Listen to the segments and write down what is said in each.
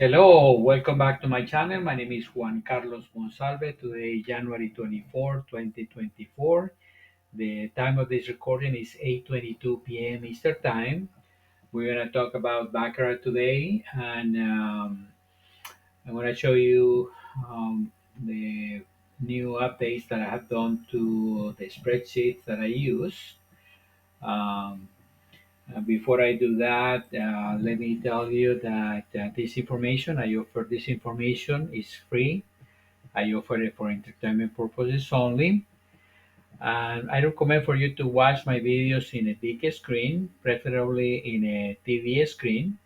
Hello, welcome back to my channel. My name is Juan Carlos Monsalve. Today, January 24, 2024. The time of this recording is 8:22 p.m. Eastern Time. We're going to talk about Baccarat today, and I'm going to show you the new updates that I have done to the spreadsheets that I use. Um, Before I do that, let me tell you that I offer this information is free. I offer it for entertainment purposes only. And I recommend for you to watch my videos in a big screen, preferably in a TV screen.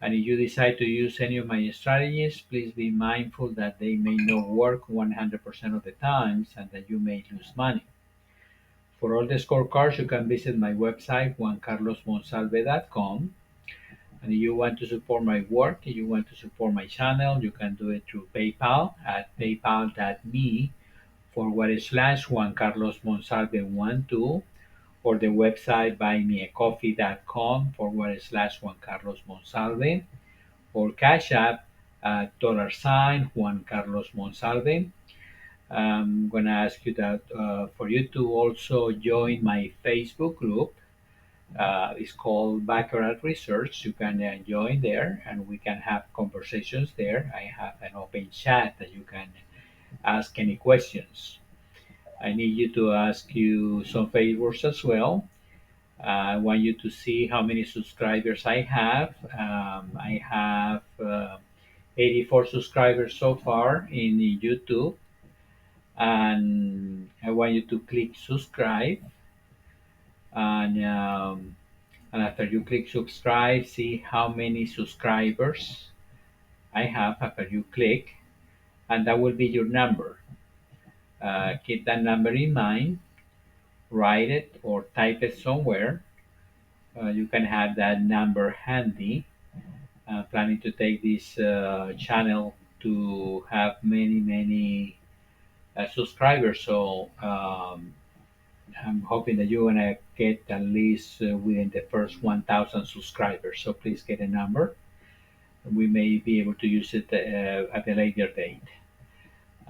And if you decide to use any of my strategies, please be mindful that they may not work 100% of the times and that you may lose money. For all the scorecards, you can visit my website, juancarlosmonsalve.com. And if you want to support my work, if you want to support my channel, you can do it through PayPal at paypal.me/. Juan Carlos Monsalve 12, or the website buymeacoffee.com / Juan Carlos Monsalve, or Cash App at $ Juan Carlos Monsalve. I'm going to ask you that for you to also join my Facebook group. It's called Baccarat Research. You can join there and we can have conversations there. I have an open chat that you can ask any questions. I need you to ask you some favors as well. I want you to see how many subscribers I have. I have 84 subscribers so far in YouTube, and I want you to click subscribe. And after you click subscribe, see how many subscribers I have after you click, and that will be your number. Keep that number in mind, write it or type it somewhere. You can have that number handy. Planning to take this channel to have many, many subscribers. So I'm hoping that you're gonna get at least within the first 1,000 subscribers. So please get a number. We may be able to use it at a later date.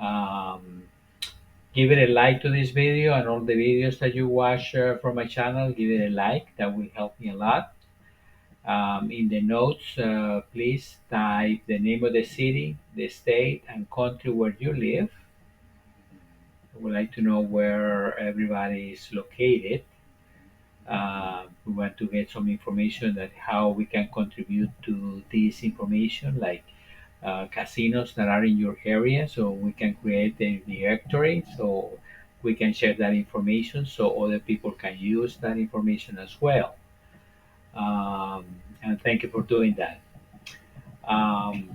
Um, Give it a like to this video and all the videos that you watch from my channel. Give it a like. That will help me a lot. In the notes, please type the name of the city, the state, and country where you live. I would like to know where everybody is located. We want to get some information that how we can contribute to this information, like casinos that are in your area, so we can create a directory so we can share that information so other people can use that information as well. And thank you for doing that. Um,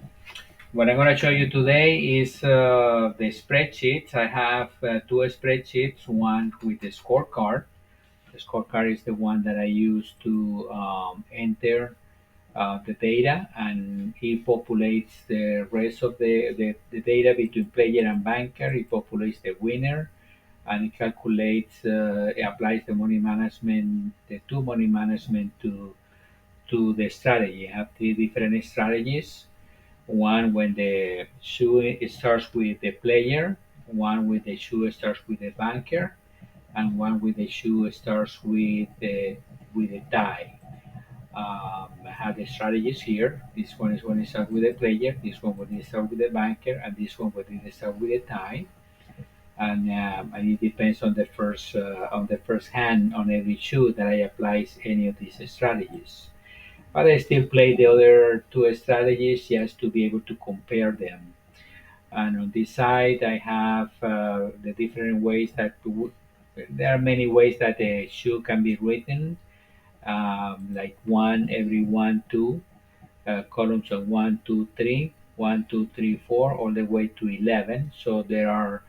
what I'm going to show you today is the spreadsheets. I have two spreadsheets, one with the scorecard. The scorecard is the one that I use to enter the data, and it populates the rest of the data between player and banker. It populates the winner, and it calculates, it applies the money management, the two money management to the strategy. I have three different strategies. One when the shoe starts with the player, one with the shoe starts with the banker, and one with the shoe starts with the tie. I have the strategies here. This one is when it starts with the player, this one when it starts with the banker, and this one when it starts with the tie. And it depends on the first hand on every shoe that I apply any of these strategies. But I still play the other two strategies just to be able to compare them. And on this side, I have the different ways there are many ways that the shoe can be written, like one, every one, two, columns of one, two, three, 1, 2, 3, 4, all the way to 11. So there are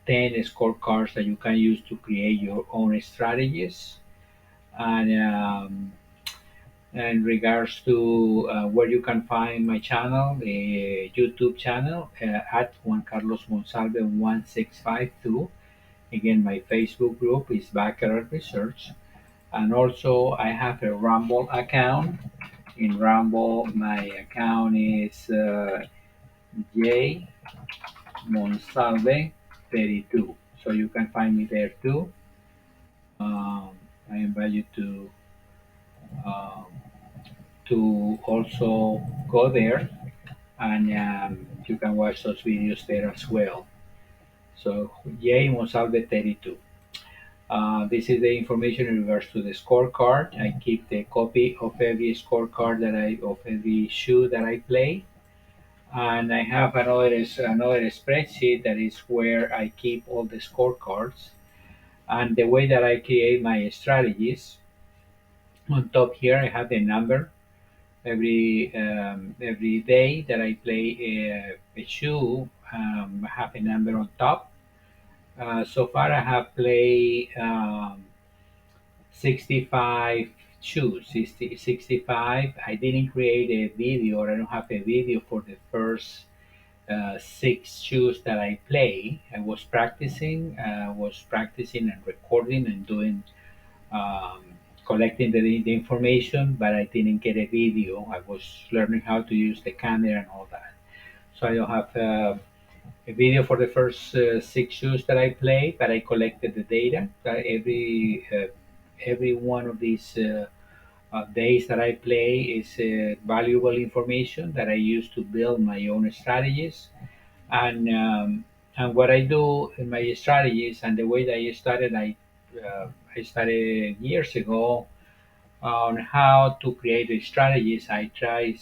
10 scorecards that you can use to create your own strategies. And in regards to where you can find my channel, the YouTube channel at Juan Carlos Monsalve 1652. Again, my Facebook group is Baccarat Research, and also I have a Rumble account In Rumble, my account is J Monsalve 32. So you can find me there too. Um, I invite you um, to also go there, and you can watch those videos there as well. So J Monsalve 32. This is the information in regards to the scorecard. I keep the copy of every scorecard of every shoe that I play, and I have another spreadsheet that is where I keep all the scorecards and the way that I create my strategies. On top here, I have the number every day that I play a shoe. I have a number on top. So far, I have played 65 shoes. 65. I didn't create a video, or I don't have a video for the first six shoes that I play. I was practicing and recording and doing um, collecting the information, but I didn't get a video. I was learning how to use the camera and all that. So I don't have a video for the first six shoes that I play, but I collected the data. Every one of these days that I play is valuable information that I use to build my own strategies. And what I do in my strategies and the way that I started years ago on how to create the strategies. I tried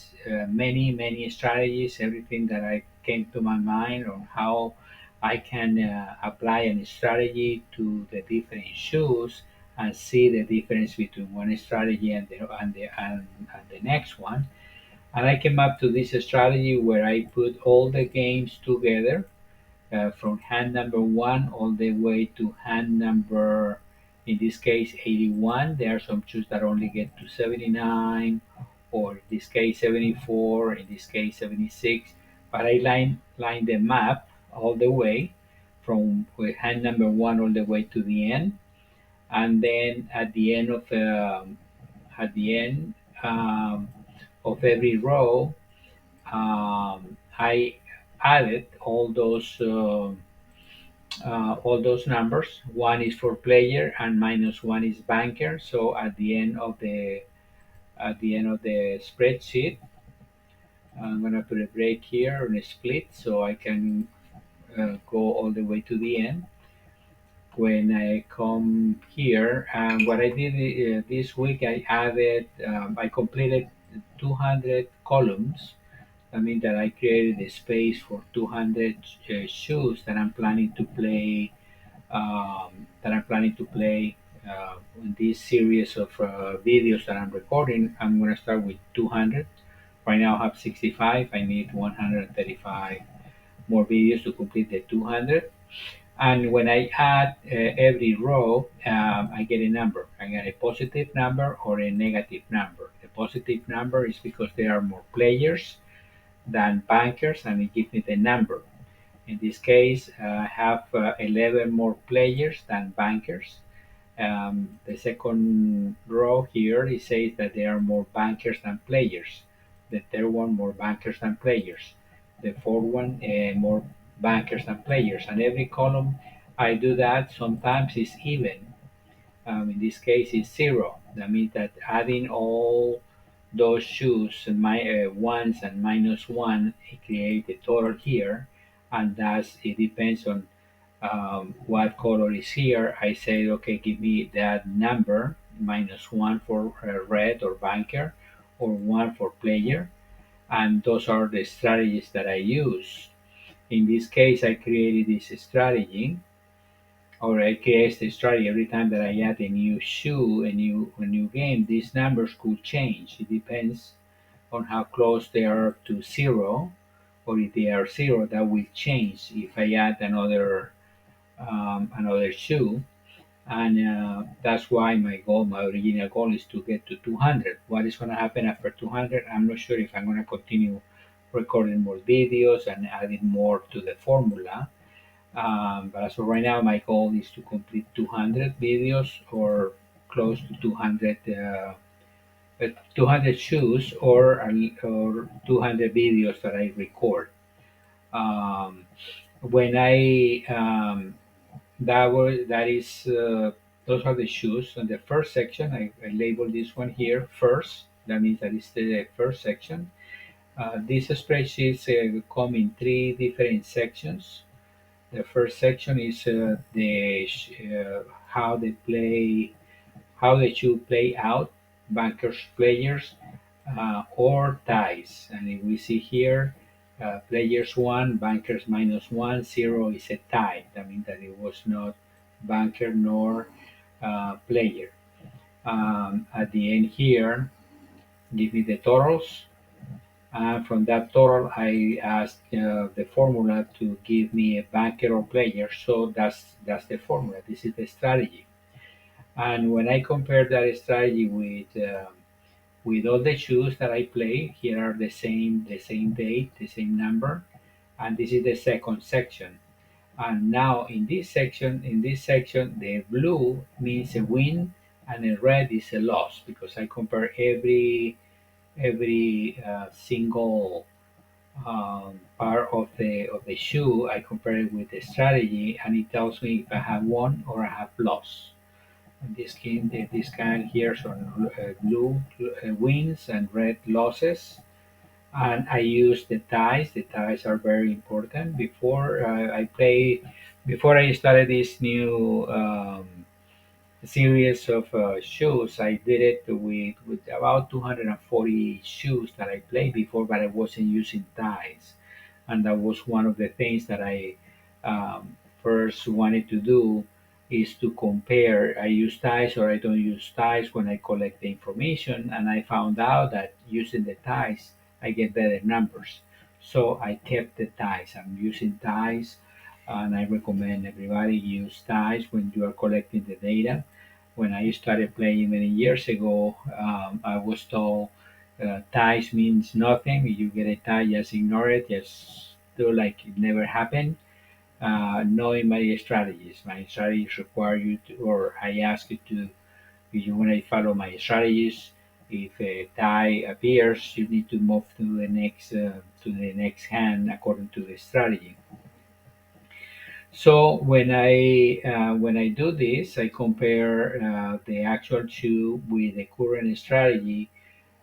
many strategies, everything that I came to my mind on how I can apply a strategy to the different shoes and see the difference between one strategy and the next one. And I came up to this strategy where I put all the games together from hand number one all the way to hand number, in this case, 81. There are some shoes that only get to 79, or in this case, 74, in this case, 76. But I line the map all the way from hand number one all the way to the end. And then at the end of every row, I added all those numbers. One is for player and minus one is banker. So at the end of the spreadsheet, I'm gonna put a break here and a split so I can go all the way to the end. When I come here, and what I did this week, I completed 200 columns. I mean that I created a space for 200 shoes that I'm planning to play in this series of videos that I'm recording. I'm going to start with 200. Right now I have 65. I need 135 more videos to complete the 200. And when I add every row, I get a number. I get a positive number or a negative number. The positive number is because there are more players than bankers, and it gives me the number. In this case, I have 11 more players than bankers. The second row here, it says that there are more bankers than players. The third one, more bankers than players. The fourth one, more bankers than players. And every column, I do that. Sometimes it's even. In this case, it's zero. That means that adding all those shoes, ones and minus one, it creates a total here. And thus, it depends on what color is here. I say, okay, give me that number, minus one for red or banker, or one for player. And those are the strategies that I use. In this case, I created this strategy, or I create the strategy every time that I add a new shoe, a new game. These numbers could change. It depends on how close they are to zero, or if they are zero, that will change if I add another shoe. And that's why my original goal is to get to 200. What is going to happen after 200? I'm not sure if I'm going to continue recording more videos and adding more to the formula. But as of right now, my goal is to complete 200 videos or close to 200 200 shoes or 200 videos that I record. Um, when I that is those are the shoes on the first section. I label this one here first. That means that is the first section. These spreadsheets come in three different sections. The first section is how they play, how they should play out bankers players or ties. And if we see here, players one, bankers minus one, zero is a tie. That means that it was not banker nor player. At the end here, give me the totals. And from that total, I asked the formula to give me a banker or player. So that's the formula. This is the strategy. And when I compare that strategy with all the shoes that I play, here are the same date, the same number, and this is the second section. And now in this section, the blue means a win, and the red is a loss because I compare every single part of the shoe. I compare it with the strategy, and it tells me if I have won or I have lost. This kind here on blue wins and red losses. And I use the ties. The ties are very important. Before I started this new series of shoes, I did it with about 240 shoes that I played before, but I wasn't using ties, and that was one of the things that I first wanted to do is to compare. I use ties or I don't use ties when I collect the information, and I found out that using the ties I get better numbers. So I kept the ties. I'm using ties, and I recommend everybody use ties when you are collecting the data. When I started playing many years ago, I was told ties means nothing. If you get a tie, just ignore it, just do like it never happened. Knowing my strategies, my strategies require you to, or I ask you to, if you want to follow my strategies, if a tie appears, you need to move to the next hand according to the strategy. So when I do this, I compare the actual shoe with the current strategy.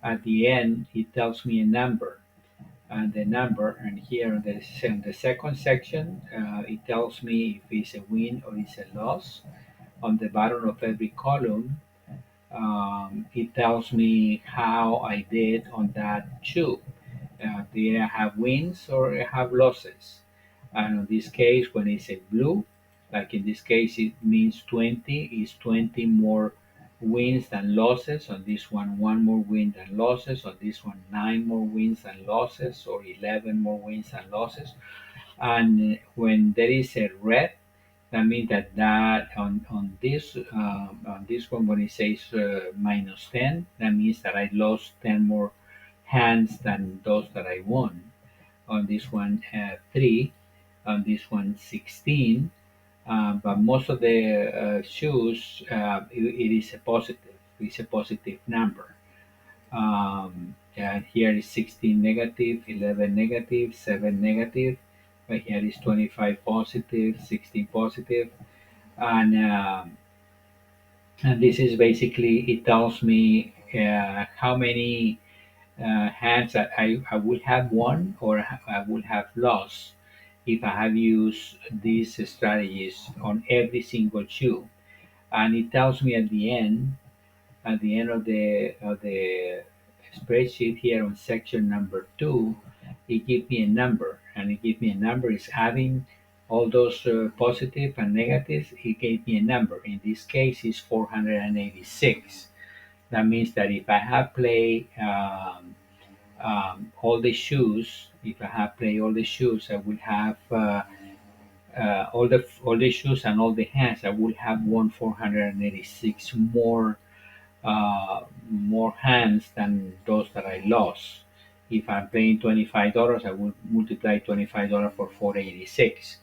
At the end, it tells me a number, and the number, and here in the second section, it tells me if it's a win or it's a loss. On the bottom of every column, it tells me how I did on that shoe. Did I have wins or I have losses? And in this case, when it's a blue, like in this case, it means 20 is 20 more wins than losses. On this one more win than losses. On this one, nine more wins than losses, or 11 more wins than losses. And when there is a red, that means that on this one when it says -10, that means that I lost 10 more hands than those that I won. On this one 3, on this one 16. But most of the shoes it is a positive. It's a positive number. And here is 16 negative, 11 negative, 7 negative. But here is 25 positive, 16 positive, and this is basically it tells me how many hands that I would have won or I would have lost if I have used these strategies on every single shoe. And it tells me at the end of the spreadsheet here on section number 2, it gives me a number, and it gives me a number is adding all those positive and negatives. It gave me a number. In this case, it's 486. That means that if I have played all the shoes, if I have played all the shoes, I will have all the shoes and all the hands. I will have won 486 more hands than those that I lost. If I'm paying $25, I will multiply $25 for 486.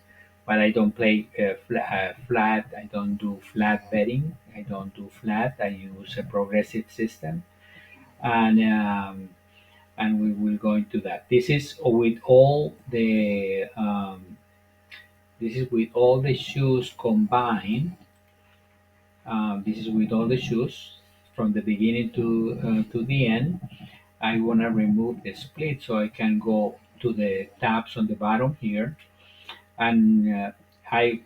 But I don't play flat. I don't do flat betting. I don't do flat. I use a progressive system. and we will go into that. This is with all the shoes combined. This is with all the shoes from the beginning to the end. I want to remove the split so I can go to the tabs on the bottom here. And I,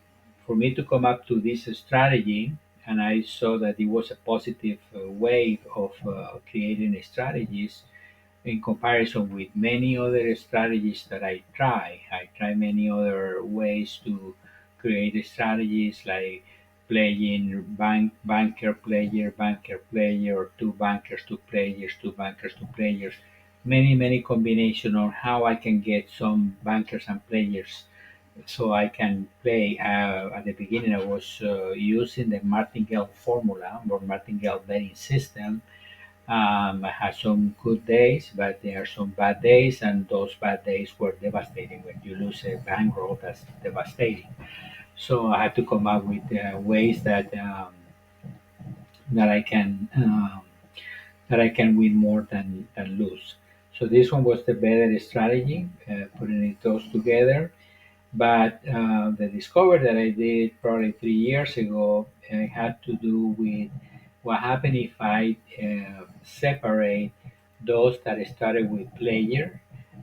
for me to come up to this strategy, and I saw that it was a positive way of creating strategies in comparison with many other strategies that I try. I try many other ways to create strategies like playing banker player, or two bankers, two players, two bankers, two players. Many combination on how I can get some bankers and players so I can play. At the beginning, I was using the martingale formula or martingale betting system. I had some good days, but there are some bad days, and those bad days were devastating. When you lose a bankroll, that's devastating. So I had to come up with ways that I can that I can win more than lose. So this one was the better strategy, putting it those together. But the discovery that I did probably 3 years ago had to do with what happened if I separate those that started with player,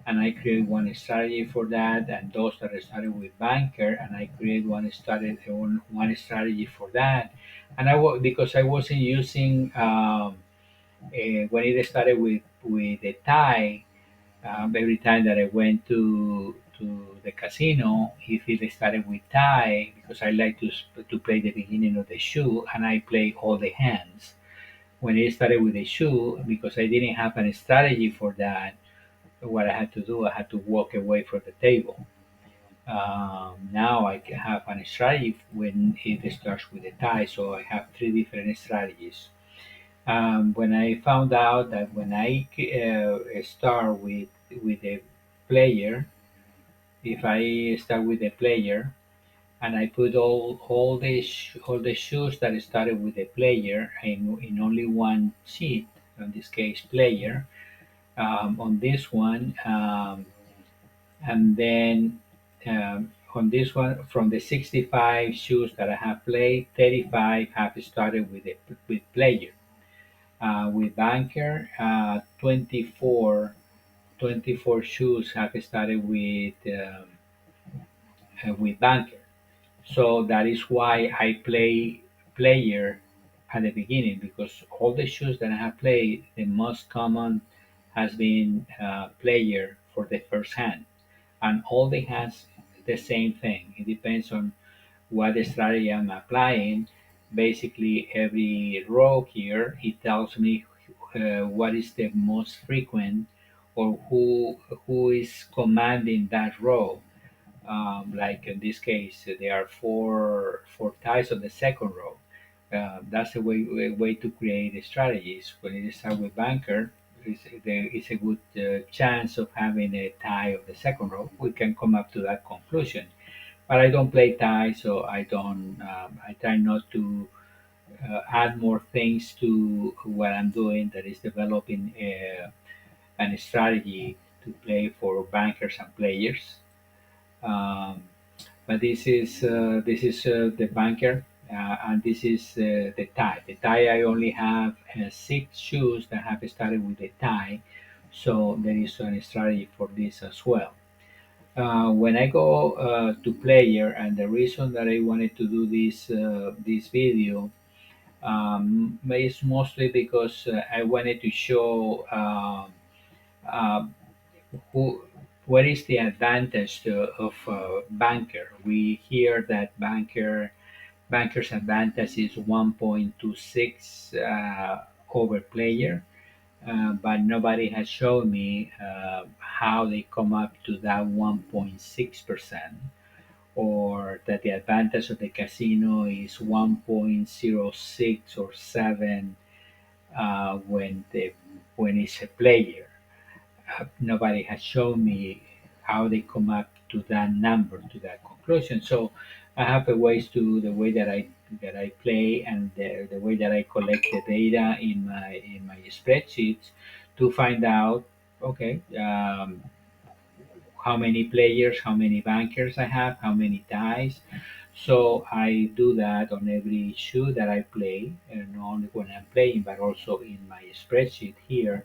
and I create one strategy for that, and those that started with banker, and I create one strategy for that. And because I wasn't using when it started with the tie. Every time that I went to the casino, if it started with tie, because I like to play the beginning of the shoe, and I play all the hands. When it started with the shoe, because I didn't have a strategy for that, what I had to do, I had to walk away from the table. Now I can have a strategy when it starts with a tie, so I have three different strategies. When I found out that when I start with a player, if I start with a player and I put all the shoes that started with a player in only one sheet, in this case player, on this one, and then on this one from the 65 shoes that I have played, 35 have started with player. With banker, 24 shoes have started with banker. So that is why I play player at the beginning, because all the shoes that I have played, the most common has been player for the first hand, and all the hands the same thing. It depends on what strategy I'm applying. Basically, every row here it tells me what is the most frequent, or who is commanding that row. Like in this case, there are four ties on the second row. That's a way to create strategies. When you start with banker, there is a good chance of having a tie of the second row. We can come up to that conclusion, but I don't play tie, so I don't. I try not to add more things to what I'm doing. That is developing a strategy to play for bankers and players. Um, but this is the banker, and this is the tie. The tie I only have six shoes that have started with the tie, so there is a strategy for this as well. When I go to player, and the reason that I wanted to do this video is mostly because I wanted to show uh, who, what is the advantage of banker. We hear that banker's advantage is 1.26 over player, but nobody has shown me how they come up to that 1.6%, or that the advantage of the casino is 1.06 or 7 when it's a player. Nobody has shown me how they come up to that number, to that conclusion. So I have a ways to the way that I play and the way that I collect the data in my spreadsheets to find out, okay, how many players, how many bankers I have, how many ties. So I do that on every shoe that I play, and not only when I'm playing, but also in my spreadsheet here.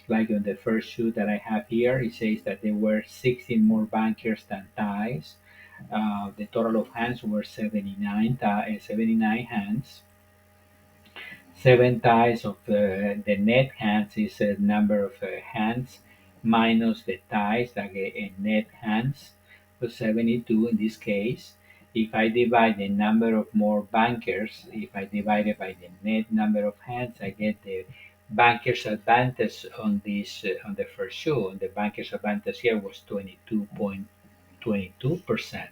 Like on the first shoe that I have here, it says that there were 16 more bankers than ties. The total of hands were 79 hands. Seven ties of the net hands is a number of hands minus the ties that get a net hands, so 72 in this case. If I divide the number of more bankers, if I divide it by the net number of hands, I get the banker's advantage on this on the first shoe. And the banker's advantage here was 22.22%.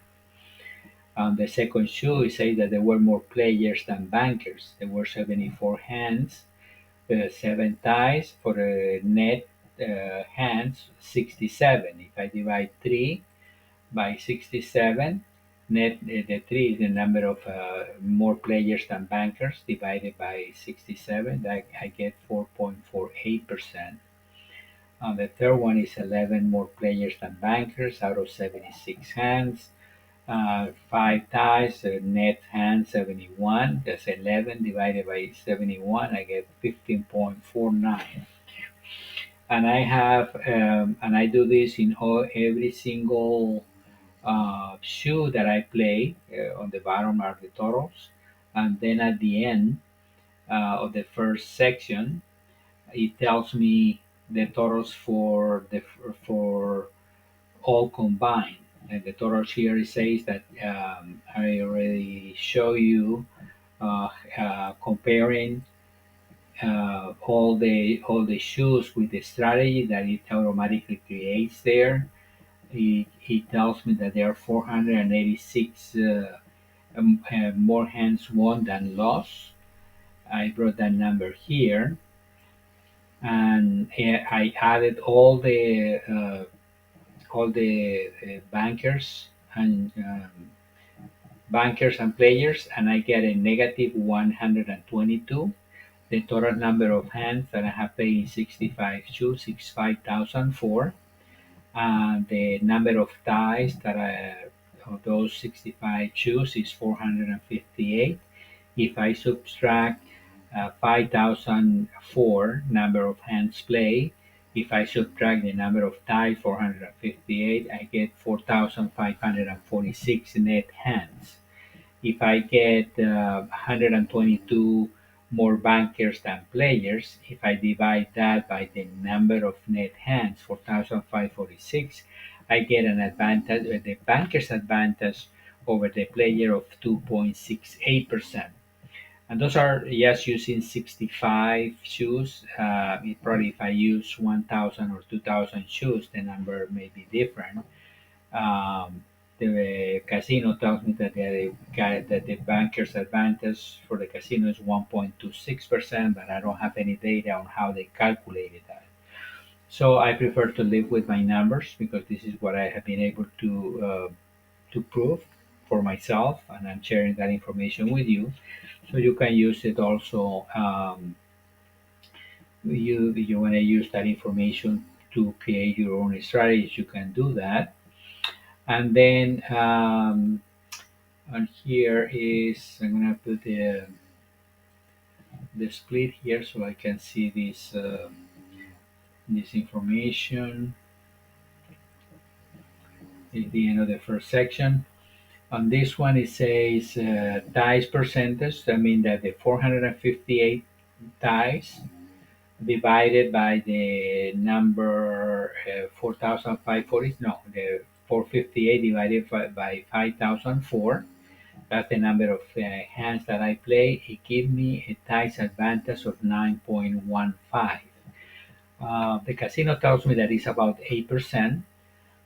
On the second shoe, it says that there were more players than bankers. There were 74 hands, seven ties for the net hands, 67. If I divide 3 by 67, the 3 is the number of more players than bankers divided by 67. I get 4.48%. The third one is 11 more players than bankers out of 76 hands. Five ties, net hand 71. That's 11 divided by 71. I get 15.49. And I do this in every single shoe that I play. On the bottom are the totals, and then at the end of the first section, it tells me the totals for all combined. And the totals here it says that I already show you comparing all the shoes with the strategy that it automatically creates there. It tells me that there are 486 more hands won than lost. I brought that number here, and I added all the bankers and players, and I get a negative 122. The total number of hands that I have played in 65 shoes is 5,004. And the number of ties that of those 65 shoes is 458. If I subtract 5,004 number of hands played, if I subtract the number of ties, 458, I get 4,546 net hands. If I get 122 more bankers than players, if I divide that by the number of net hands, 4,546, I get an advantage, the banker's advantage over the player of 2.68%. And those are just using 65 shoes. Probably if I use 1,000 or 2,000 shoes, the number may be different. Um, the casino tells me that the banker's advantage for the casino is 1.26%, but I don't have any data on how they calculated that. So I prefer to live with my numbers because this is what I have been able to prove for myself, and I'm sharing that information with you. So you can use it also. You want to use that information to create your own strategies, you can do that. And then and here is I'm gonna put the split here so I can see this information at the end of the first section. On this one it says ties percentage. I mean that the 458 ties divided by the number 4,540. No, the 458 divided by 5,004. That's the number of hands that I play. It gives me a ties advantage of 9.15. The casino tells me that it's about 8%.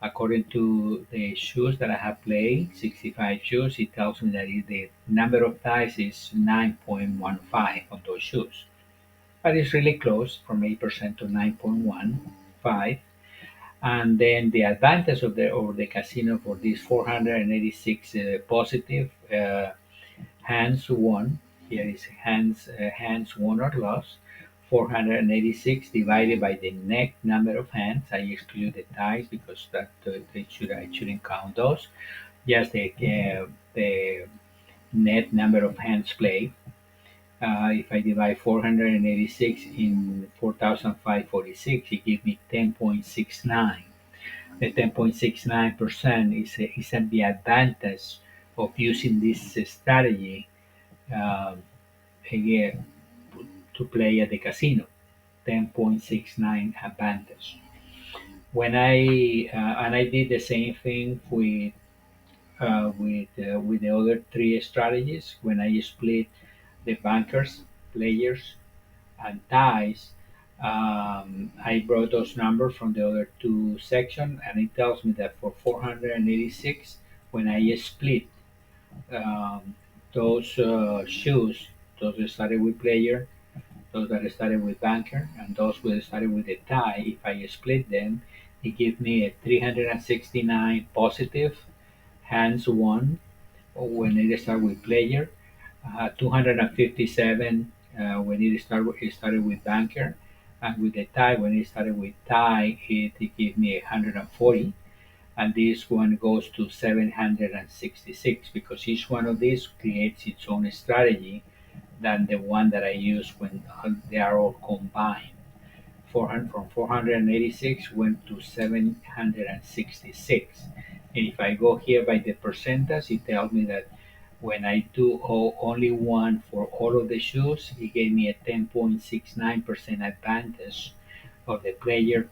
According to the shoes that I have played, 65 shoes, it tells me that the number of ties is 9.15 on those shoes. But it's really close from 8% to 9.15. And then the advantage of the casino for these 486 positive hands won. Here is hands won or lost. 486 divided by the net number of hands. I exclude the ties because I shouldn't count those. Just the net number of hands played. If I divide 486 in 4,546, it gives me 10.69. The 10.69% is at the advantage of using this strategy um, again to play at the casino. 10.69 advantage. When I did the same thing with the other three strategies when I split the bankers, players, and ties. I brought those numbers from the other two sections, and it tells me that for 486, when I split um, those shoes, those that started with player, those that started with banker, and those that started with a tie, if I split them, it gives me a 369 positive hands won when it started with player, 257 when it started with banker, and with the tie when it started with tie, it gave me 140, and this one goes to 766 because each one of these creates its own strategy than the one that I use when they are all combined. 400, from 486 went to 766. And if I go here by the percentage, it tells me that when I do only one for all of the shoes, it gave me a 10.69% advantage of the player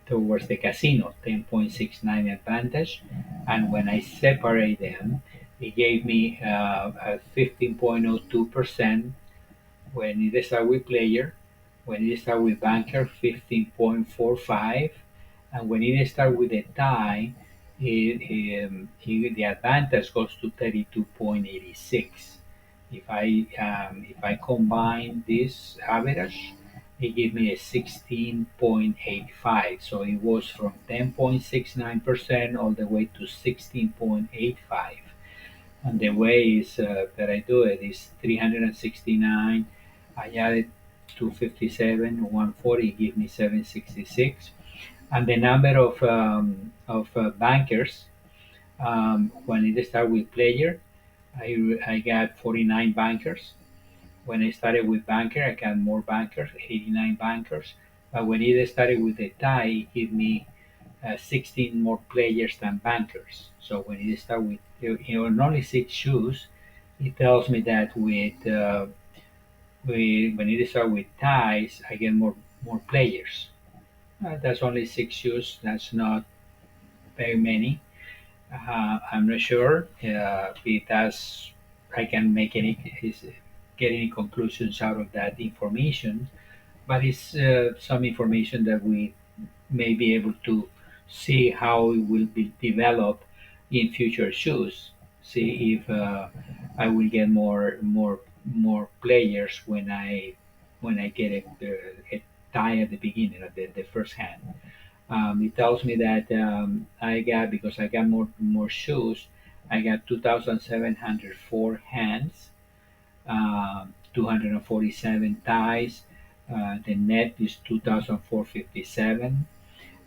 towards the casino, 10.69 advantage. And when I separate them, it gave me a 15.02% when it start with player, when it start with banker, 15.45, and when it start with a tie, the advantage goes to 32.86. If I combine this average, it gives me a 16.85. So it was from 10.69% all the way to 16.85. And the way is that I do it is 369. I added 257, 140 give me 766. And the number of bankers when it start with player, I got 49 bankers. When I started with banker, I got more bankers, 89 bankers. But when it started with a tie, it gave me 16 more players than bankers. So when it start with only six shoes, it tells me that when it start with ties, I get more players. That's only six shoes. That's not very many. I'm not sure if that's I can make get any conclusions out of that information, but it's some information that we may be able to see how it will be developed in future shoes. See if I will get more players when I get a tie at the beginning of the first hand. It tells me that I got because I got more shoes. I got 2,704 hands, 247 ties. The net is 2,457.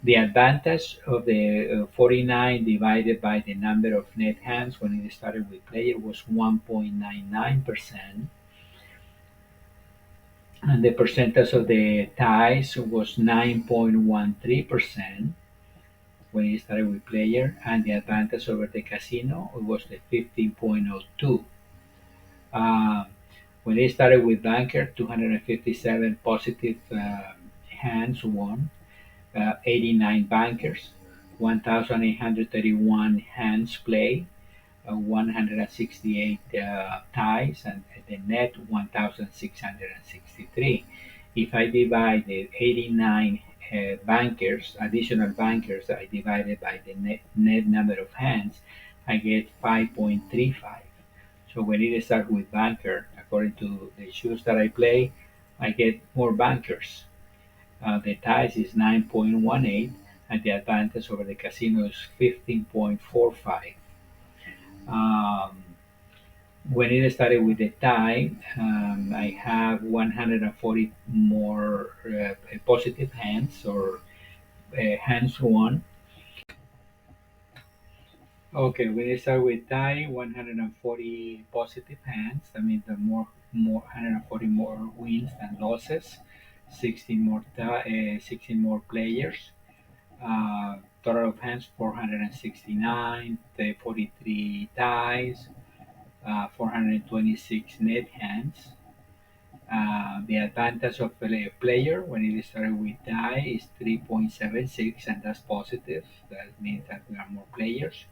The advantage of the 49 divided by the number of net hands when it started with player was 1.99%, and the percentage of the ties was 9.13% when it started with player, and the advantage over the casino was the 15.02. Um, when it started with banker, 257 positive hands won, 89 bankers, 1,831 hands played, 168 ties, and the net 1,663. If I divide the 89 bankers, additional bankers, I divided by the net number of hands, I get 5.35. So when it starts with banker, according to the shoes that I play, I get more bankers. The ties is 9.18, and the advantage over the casino is 15.45. Um, when it started with the tie, I have 140 more positive hands or hands won. Okay, we start with tie, 140 positive hands. That means the more 140 more wins than losses. 16 more 16 more players. Total of hands 469. 43 ties. 426 net hands. The advantage of a player when it started with die is 3.76, and that's positive. That means that we are more players.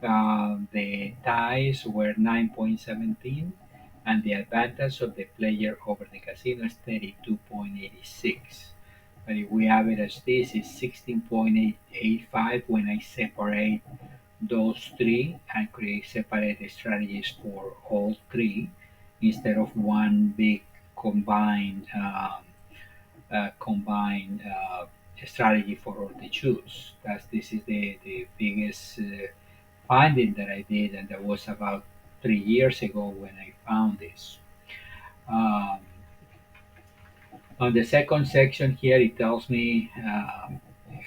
The ties were 9.17, and the advantage of the player over the casino is 32.86. But if we average this, is 16.885 when I separate those three and create separate strategies for all three instead of one big combined strategy for all the choose. This is the biggest finding that I did, and that was about 3 years ago when I found this. Um, on the second section here, it tells me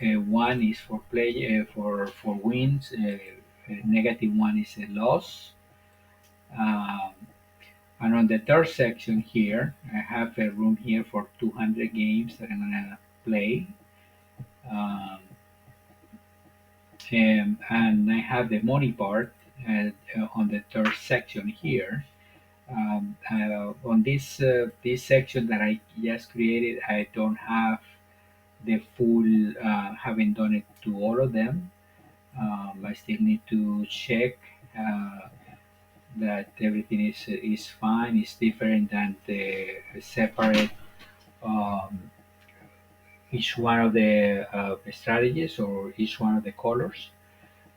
one is for play for wins, negative one is a loss. Um, and on the third section here, I have a room here for 200 games that I'm gonna play. Um, and I have the money part on the third section here. On this section that I just created, I don't have the full, haven't done it to all of them. I still need to check that everything is fine. It's different than the separate um, each one of the strategies or each one of the colors.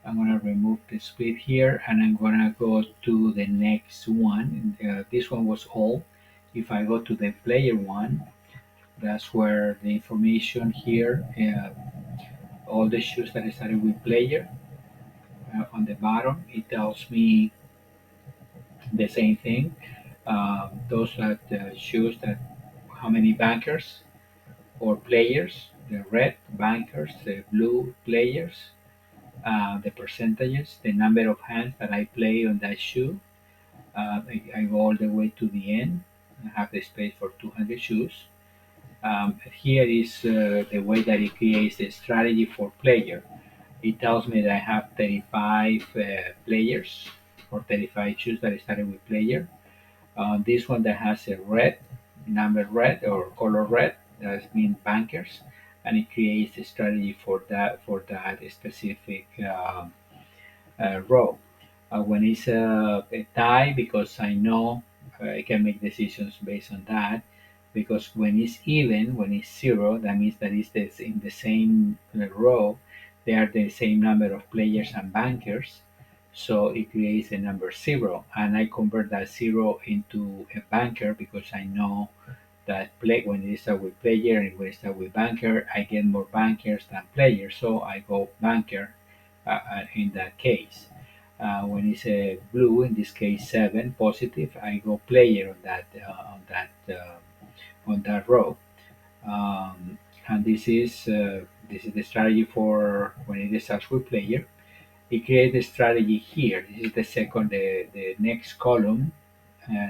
I'm gonna remove the split here, and I'm gonna go to the next one. This one was all. If I go to the player one, that's where the information here, all the shoes that I started with player. On the bottom, it tells me the same thing. Those are the shoes that how many bankers or players, the red bankers, the blue players, the percentages, the number of hands that I play on that shoe. I go all the way to the end. I have the space for 200 shoes. Here is the way that it creates the strategy for player. It tells me that I have 35 players or 35 shoes that I started with player. This one that has a red, number red or color red, that means bankers, and it creates a strategy for that specific row. When it's a tie, because I know I can make decisions based on that. Because when it's even, when it's zero, that means that in the same row, they are the same number of players and bankers. So it creates a number zero, and I convert that zero into a banker because I know that play when it start with player and when it start with banker, I get more bankers than players, so I go banker in that case. When it's a blue, in this case 7 positive, I go player on that row. Um, and this is the strategy for when it starts with player. It creates the strategy here. This is the second, the next column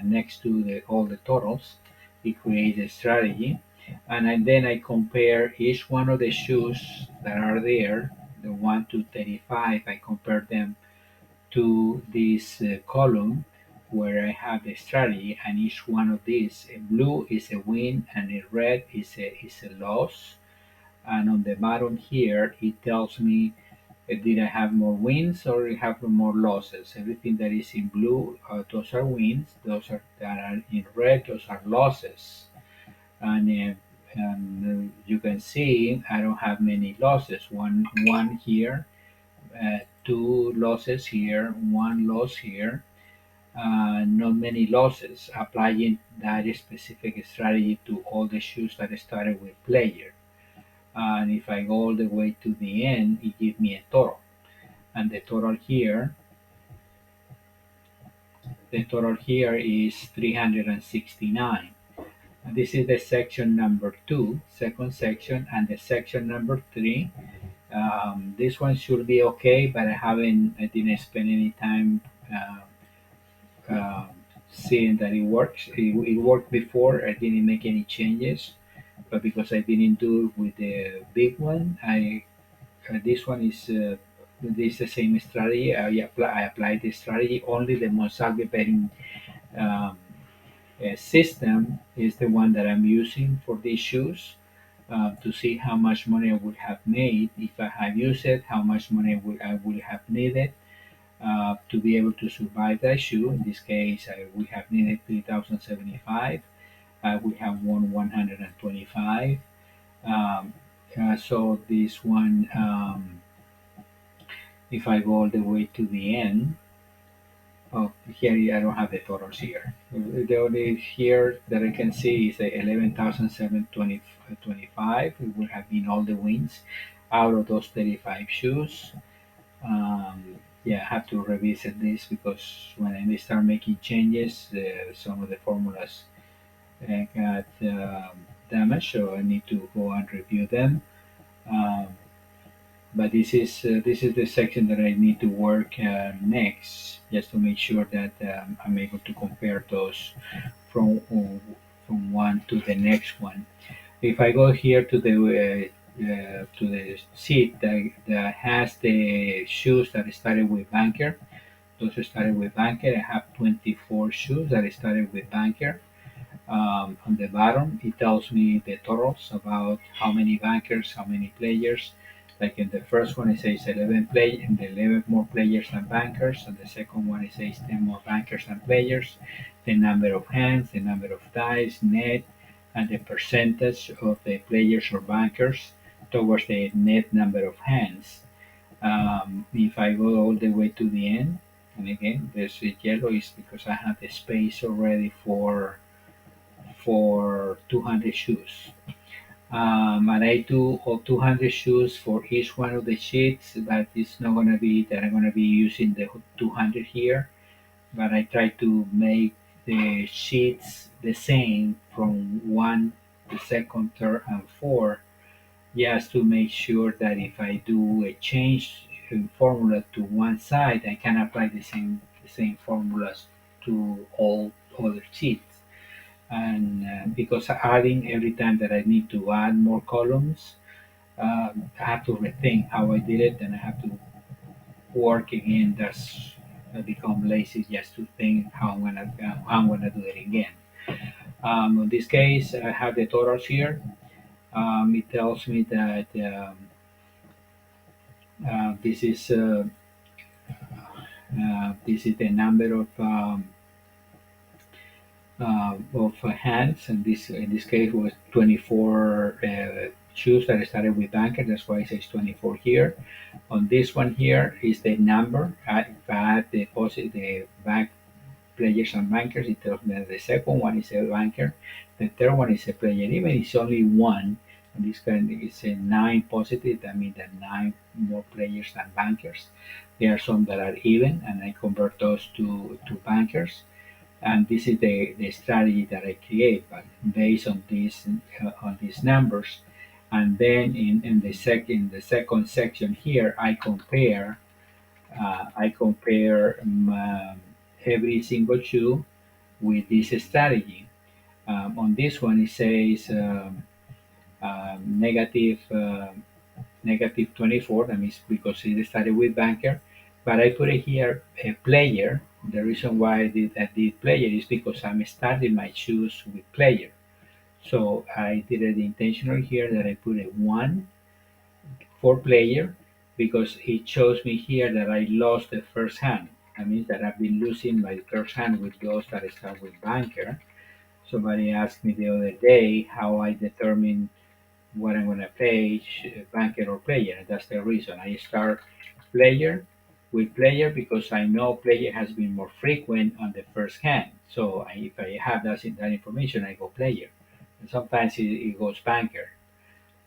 next to all the totals. It creates a strategy, and then I compare each one of the shoes that are there, the 1 to 35. I compare them to this column where I have the strategy, and each one of these, a blue is a win and a red is a loss. And on the bottom here, it tells me did I have more wins or I have more losses. Everything that is in blue, those are wins. Those are that are in red, those are losses. And you can see I don't have many losses. One here, two losses here, one loss here. Not many losses. Applying that specific strategy to all the shoes that started with player. And if I go all the way to the end, it gives me a total. And the total here is 369. And this is the section number two, second section, and the section number three. This one should be okay, but I didn't spend any time uh, uh, seeing that it works. It worked before. I didn't make any changes, but because I didn't do it with the big one, this one is this the same strategy. I applied the strategy. Only the Monsalve betting um, system is the one that I'm using for these shoes to see how much money I would have made if I had used it, how much money I would have needed to be able to survive that shoe. In this case, I would have needed 3,075. I would have won 125. Um, so this one, if I go all the way to the end, oh, here I don't have the totals here. The only here that I can see is the 11,725. It would have been all the wins out of those 35 shoes. Yeah, I have to revisit this because when I start making changes, some of the formulas got damaged, so I need to go and review them. Um, but this is the section that I need to work next, just to make sure that I'm able to compare those from from one to the next one. If I go here to the sheet that has the shoes that started with banker, those started with banker. I have 24 shoes that started with banker. On the bottom, it tells me the totals about how many bankers, how many players. Like in the first one, it says 11 play, and the 11 more players than bankers. And the second one, it says 10 more bankers than players. The number of hands, the number of dice, net, and the percentage of the players or bankers towards the net number of hands. If I go all the way to the end, and again, this yellow is because I have the space already for 200 shoes. And I do all 200 shoes for each one of the sheets, but it's not going to be that I'm going to be using the 200 here, but I try to make the sheets the same from one, the second, third, and fourth, just to make sure that if I do a change in formula to one side, I can apply the same formulas to all other sheets. And because adding every time that I need to add more columns, I have to rethink how I did it, and I have to work again. That's I become lazy just to think how I'm gonna do it again. In this case, I have the totals here. It tells me that this is the number of hands, and this in this case was 24 shoes that started with banker. That's why it says 24 here. On this one here is the number. If I add the bank players and bankers, it tells me that the second one is a banker, the third one is a player. Even it's only one, and this kind is a nine positive. That means that nine more players than bankers. There are some that are even, and I convert those to bankers, and this is the strategy that I create, but based on these numbers. And then in the second section here, I compare every single shoe with this strategy. On this one, it says negative 24. That means because it started with banker, but I put it here a player. The reason why I did player is because I'm starting my shoes with player. So I did it intentionally here that I put a 1 for player because it shows me here that I lost the first hand. That means that I've been losing my first hand with those that start with banker. Somebody asked me the other day how I determine what I'm gonna play, banker or player. And that's the reason I start player with player because I know player has been more frequent on the first hand. So if I have that information, I go player. And sometimes it goes banker.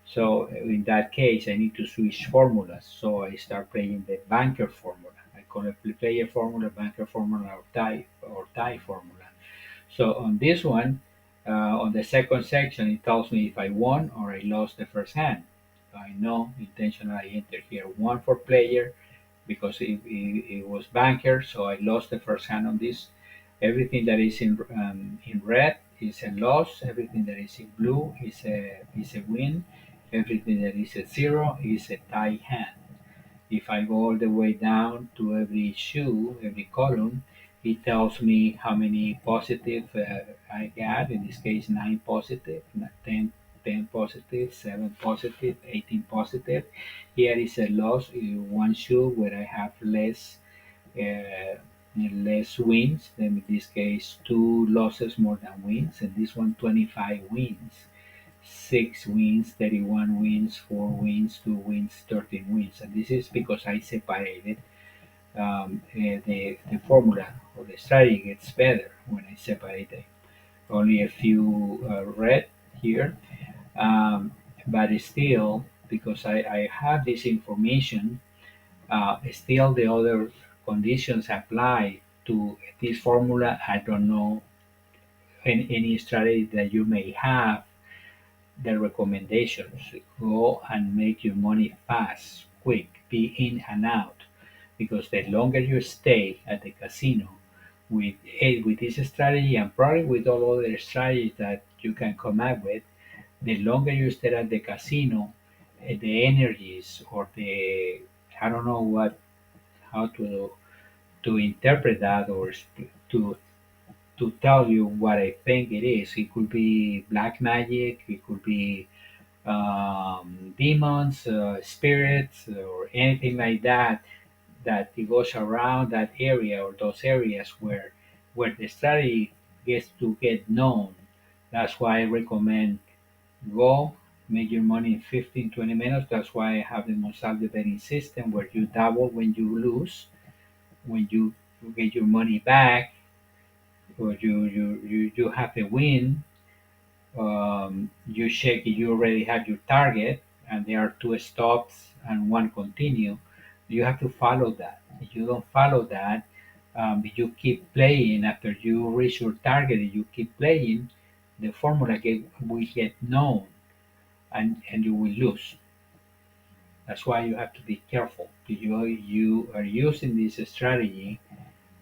So in that case, I need to switch formulas. So I start playing the banker formula. I call it player formula, banker formula, or tie formula. So on this one, on the second section, it tells me if I won or I lost the first hand. I know intentionally I enter here one for player because it was banker, so I lost the first hand on this. Everything that is in red is a loss. Everything that is in blue is a win. Everything that is a zero is a tie hand. If I go all the way down to every shoe, every column, it tells me how many positive I got. In this case, 9 positive, 10 positive, 7 positive, 18 positive. Here is a loss in one shoe where I have uh, less wins. Then in this case, 2 losses more than wins. And this one, 25 wins. 6 wins, 31 wins, 4 wins, 2 wins, 13 wins. And this is because I separated the formula or the strategy gets better when I separate it. Only a few red here, um, but still, because I have this information, still the other conditions apply to this formula. I don't know any strategy that you may have the recommendations. Go and make your money fast, quick, be in and out. Because the longer you stay at the casino with this strategy and probably with all other strategies that you can come up with, the longer you stay at the casino, the energies or the I don't know what how to interpret that or to tell you what I think it is. It could be black magic. It could be demons, spirits, or anything like that that it goes around that area or those areas where the strategy gets to get known. That's why I recommend go make your money in 15-20 minutes. That's why I have the Monsalve betting system where you double when you lose, when you get your money back, or you have the win. You check if you already have your target and there are 2 stops and 1 continue. You have to follow that. If you don't follow that, if you keep playing after you reach your target, if you keep playing, the formula will get known and you will lose. That's why you have to be careful. If you are using this strategy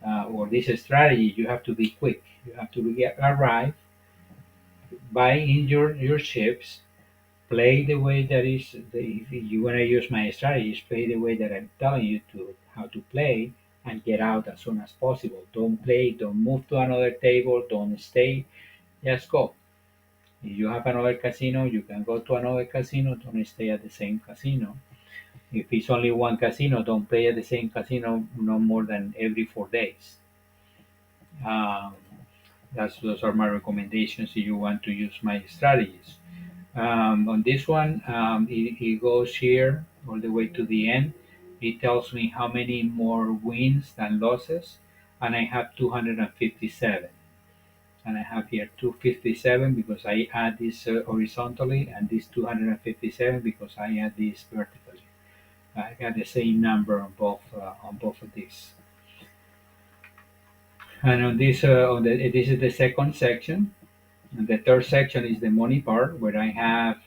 or this strategy, you have to be quick. You have to arrive, buy in your chips, play the way that is if you want to use my strategies, play the way that I'm telling you to how to play and get out as soon as possible. Don't play, don't move to another table, don't stay, just go. If you have another casino, you can go to another casino, don't stay at the same casino. If it's only one casino, don't play at the same casino no more than every 4 days. Um, those are my recommendations if you want to use my strategies. On this one, it goes here all the way to the end. It tells me how many more wins than losses, and I have 257. And I have here 257 because I add this horizontally, and this 257 because I add this vertically. I got the same number on both of these. And on this, this is the second section. And the third section is the money part, where I have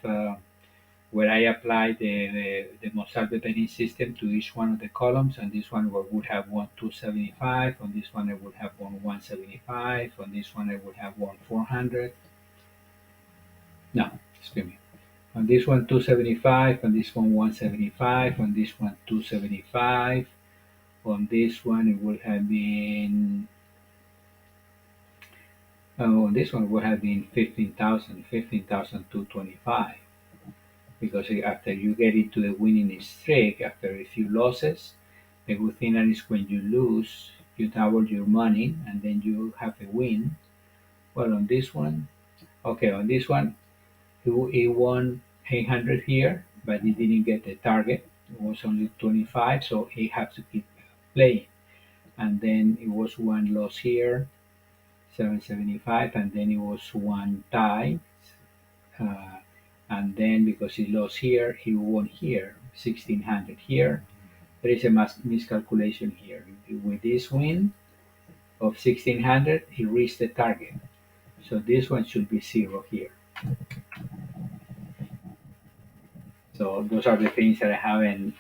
where I apply the Monsalve betting system to each one of the columns. And this one would have one 275. On this one, I would have one 175. On this one, I would have one 400. No, excuse me. On this one, 275. On this one, 175. On this one, 275. On this one, it would have been. Oh, on this one would have been 15,000, 15,225. Because after you get into the winning streak, after a few losses, the good thing is when you lose, you double your money and then you have a win. Well, on this one, okay, on this one, he won 800 here, but he didn't get the target. It was only 25, so he had to keep playing. And then it was one loss here, 775, and then it was one tie, uh, and then because he lost here, he won here, 1600 here. There is a miscalculation here. With this win of 1600, he reached the target. So this one should be zero here. So those are the things that I haven't.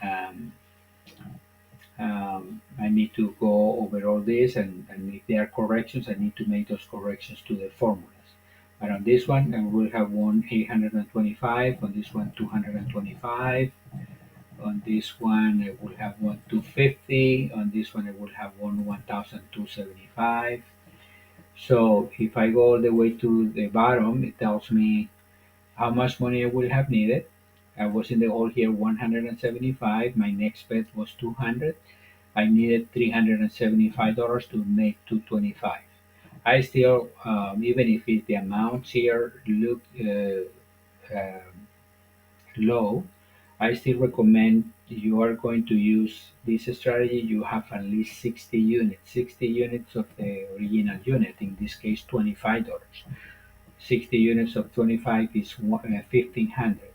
I need to go over all this, and if there are corrections, I need to make those corrections to the formulas. But on this one, I will have won 825. On this one, 225. On this one, I will have won 250. On this one, I will have won 1,275. So if I go all the way to the bottom, it tells me how much money I will have needed. I was in the hole here 175. My next bet was 200. I needed $375 to make 225. I still, even if the amounts here look low, I still recommend you are going to use this strategy. You have at least 60 units, 60 units of the original unit. In this case, $25. 60 units of 25 is 1,500.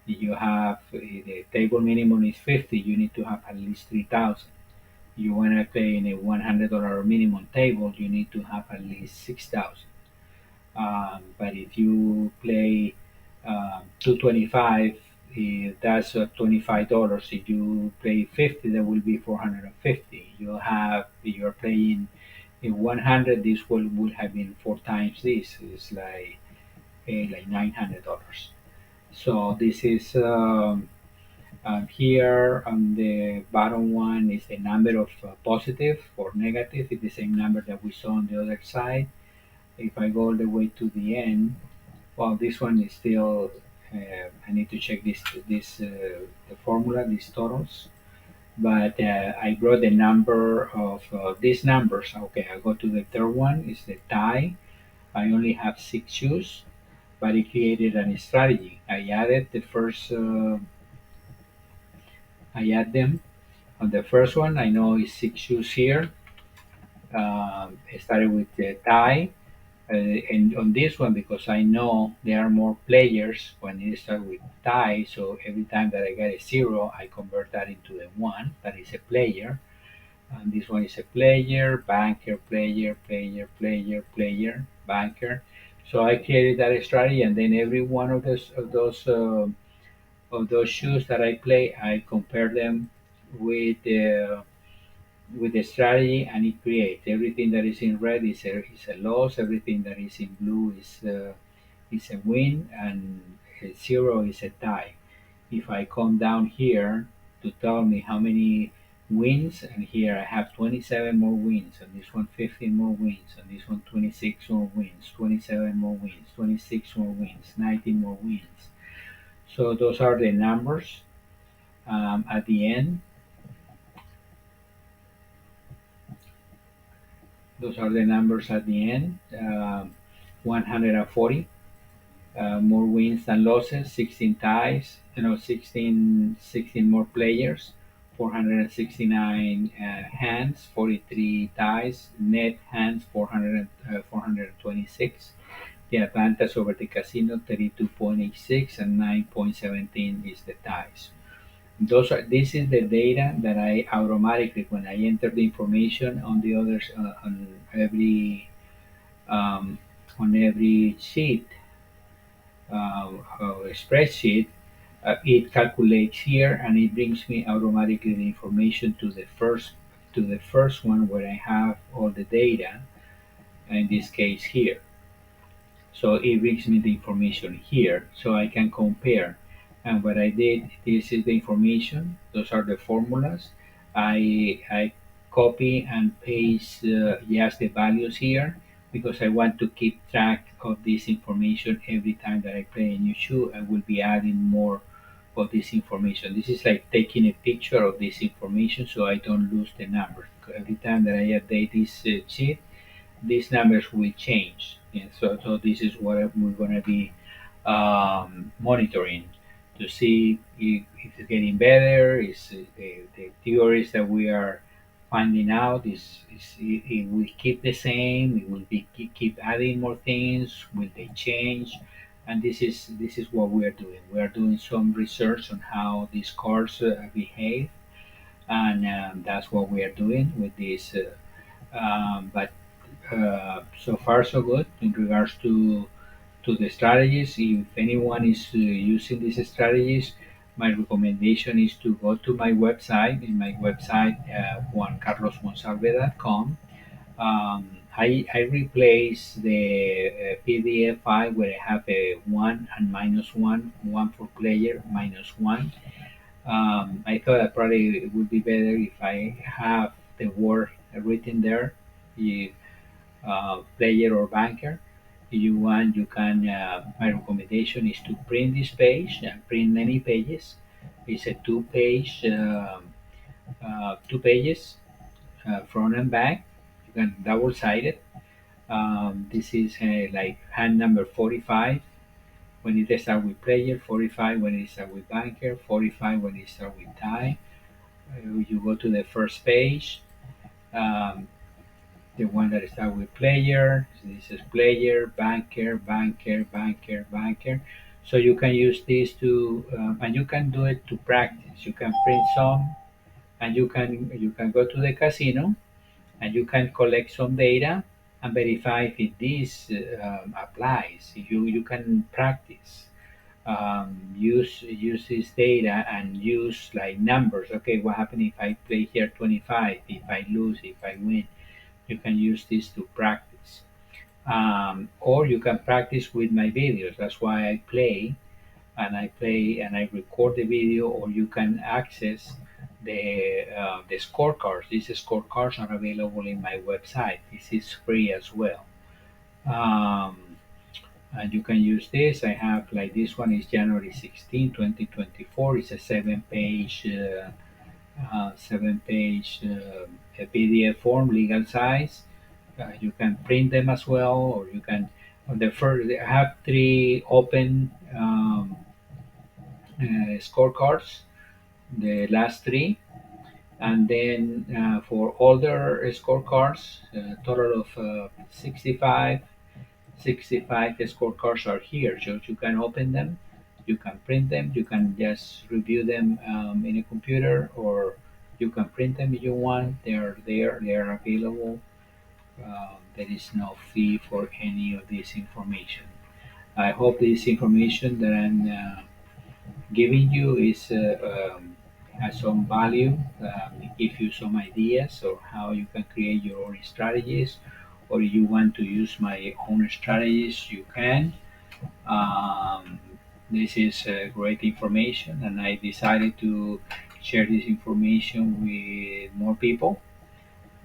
You have the table minimum is 50. You need to have at least 3,000. You want to play in a $100 minimum table, you need to have at least 6,000. But if you play 225, that's $25. If you play 50, that will be 450. You're playing in 100. This will have been four times this. It's like $900. So this is here on the bottom one is the number of positive or negative. It's the same number that we saw on the other side. If I go all the way to the end, well, this one is still. I need to check the formula, these totals. But I brought the number of these numbers. Okay, I go to the third one. Is the tie. I only have six shoes, but it created a strategy. I added the first. I add them on the first one. I know it's six shoes here. I started with the tie. And on this one, because I know there are more players when you start with tie, so every time that I get a zero, I convert that into a one. That is a player. And this one is a player, banker, player, banker. So I created that strategy, and then every one of those shoes that I play, I compare them with the strategy, and it creates everything that is in red is a loss, everything that is in blue is a win, and a zero is a tie. If I come down here to tell me how many wins, and here I have 27 more wins, and this one 15 more wins, and this one 26 more wins, 27 more wins, 26 more wins, 19 more wins. So those are the numbers at the end. Those are the numbers at the end. 140 more wins than losses, 16 ties, 16 more players, 469 hands, 43 ties, net hands 426. The advantage over the casino 32.86 and 9.17 is the ties. This is the data that I automatically when I enter the information on the others um, on every sheet spreadsheet, it calculates here and it brings me automatically the information to the first one where I have all the data. In this case here, so it brings me the information here so I can compare. And what I did, this is the information. Those are the formulas. I copy and paste just the values here because I want to keep track of this information every time that I play a new shoe. I will be adding more of this information. This is like taking a picture of this information so I don't lose the numbers. Every time that I update this sheet, these numbers will change. And so this is what we're going to be monitoring to see if it's getting better. Is the theories that we are finding out is it will keep the same? It will be keep adding more things? Will they change? and this is what we are doing. We are doing some research on how these cars behave, and that's what we are doing with this. But so far so good in regards to the strategies. If anyone is using these strategies, my recommendation is to go to my website. In my website, juancarlosmonsalve.com, I replace the PDF file where I have a one and minus one, one for player, minus one. I thought that probably it would be better if I have the word written there, if, player or banker. If you want, you can. My recommendation is to print this page and print many pages. It's a two pages, front and back. You can double sided. This is like hand number 45 when it starts with player, 45 when it starts with banker, 45 when it starts with tie. You go to the first page, um, the one that starts with player. This is player, banker, banker, banker, banker. So you can use this to, and you can do it to practice. You can print some, and you can go to the casino and you can collect some data and verify if this applies. You can practice, use this data and use like numbers. Okay, what happens if I play here 25? If I lose, if I win, you can use this to practice. Or you can practice with my videos. That's why I record the video, or you can access the scorecards. These scorecards are available in my website. This is free as well. Um, and you can use this. I have like this one is January 16, 2024. It's a seven page a PDF form, legal size. You can print them as well, or you can. On the first, I have three open scorecards, the last three, and then for older scorecards, a total of 65 scorecards are here. So you can open them, you can print them, you can just review them in a computer, or you can print them if you want. They are there, they are available. There is no fee for any of this information. I hope this information that I'm giving you is has some value. It gives you some ideas of how you can create your own strategies, or you want to use my own strategies, you can. Um, this is great information, and I decided to share this information with more people.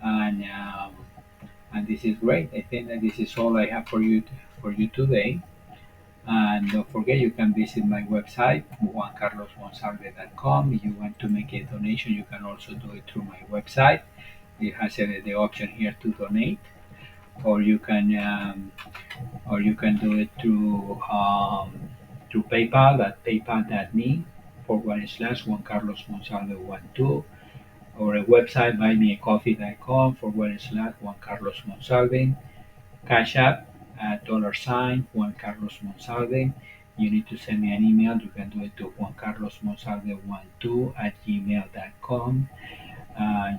And this is great. I think that this is all I have for you today. And don't forget, you can visit my website, juancarlosmonsalve.com. If you want to make a donation, you can also do it through my website. It has the option here to donate, or you can do it through PayPal at paypal.me /Juan Carlos Monsalve 12, or a website buymeacoffee.com /Juan Carlos Monsalve. Cash App at $Juan Carlos Monsalve. You need to send me an email. You can do it to juancarlosmonsalve12 @gmail.com.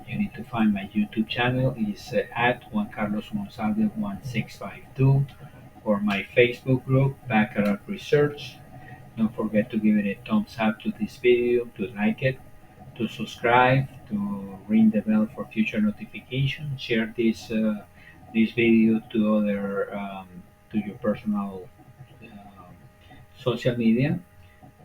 You need to find my YouTube channel is at Juan Carlos Monsalve 1652, or my Facebook group Baccarat Research. Don't forget to give it a thumbs up to this video, to like it, to subscribe, to ring the bell for future notifications. Share this video to other to your personal um, social media,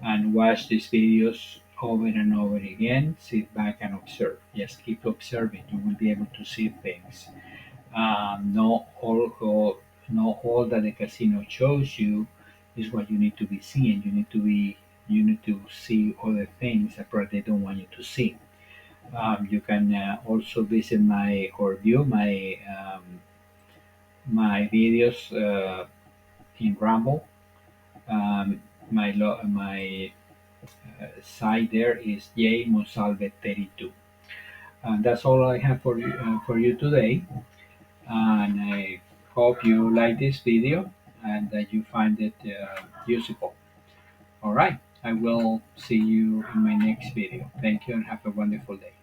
and watch these videos over and over again. Sit back and observe. Just keep observing. You will be able to see things. Not all that the casino shows you is what you need to be seeing. You need to see other things that probably they don't want you to see. You can also visit my or view my videos in Rumble. My site there is jmonsalve32. And that's all I have for you today. And I hope you like this video. and that you find it usable. All right. I will see you in my next video. Thank you and have a wonderful day.